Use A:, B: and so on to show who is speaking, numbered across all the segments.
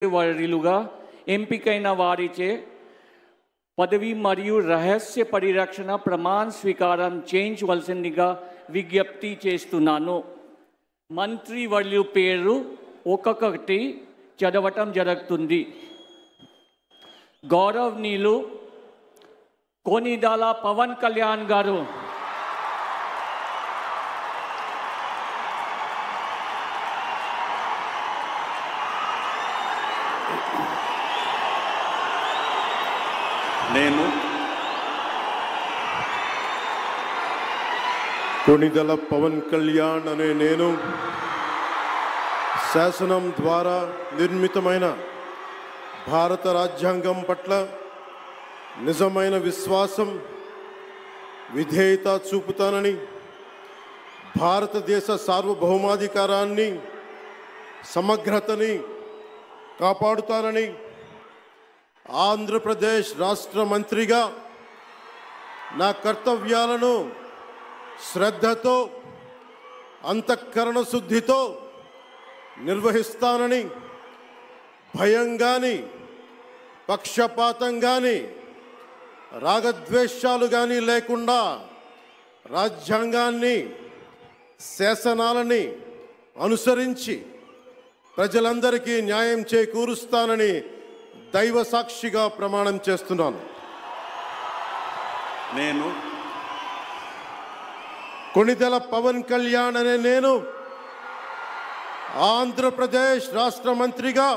A: వర్యులుగా ఎంపికైన వారిచే పదవి మరియు రహస్య పరిరక్షణ ప్రమాణ స్వీకారం చేయించవలసిందిగా విజ్ఞప్తి చేస్తున్నాను. మంత్రి వర్యుల పేరు ఒక్కొక్కటి చదవటం జరుగుతుంది. గౌరవనీయులు కొనిదెల పవన్ కళ్యాణ్ గారు,
B: నేను
C: కొనిదెల పవన్ కళ్యాణ్ అనే నేను శాసనం ద్వారా నిర్మితమైన భారత రాజ్యాంగం పట్ల నిజమైన విశ్వాసం, విధేయత చూపుతానని, భారతదేశ సార్వభౌమాధికారాన్ని, సమగ్రతని కాపాడుతానని, ఆంధ్రప్రదేశ్ రాష్ట్ర మంత్రిగా నా కర్తవ్యాలను శ్రద్ధతో, అంతఃకరణ శుద్ధితో నిర్వహిస్తానని, భయం కానీ, పక్షపాతం కానీ, రాగద్వేషాలు కానీ లేకుండా రాజ్యాంగాన్ని, శాసనాలని అనుసరించి ప్రజలందరికీ న్యాయం చేకూరుస్తానని దైవ సాక్షిగా ప్రమాణం చేస్తున్నాను.
B: నేను
C: కొనిదెల పవన్ కళ్యాణ్ అనే నేను ఆంధ్రప్రదేశ్ రాష్ట్ర మంత్రిగా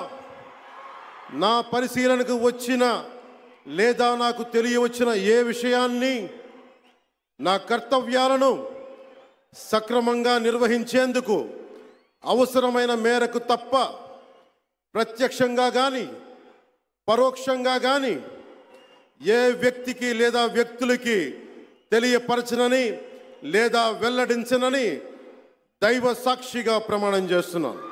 C: నా పరిశీలనకు వచ్చిన లేదా నాకు తెలియవచ్చిన ఏ విషయాన్ని, నా కర్తవ్యాలను సక్రమంగా నిర్వహించేందుకు అవసరమైన మేరకు తప్ప ప్రత్యక్షంగా కానీ పరోక్షంగా కానీ ఏ వ్యక్తికి లేదా వ్యక్తులకి తెలియపరచనని లేదా వెల్లడించనని దైవ సాక్షిగా ప్రమాణం చేస్తున్నాను.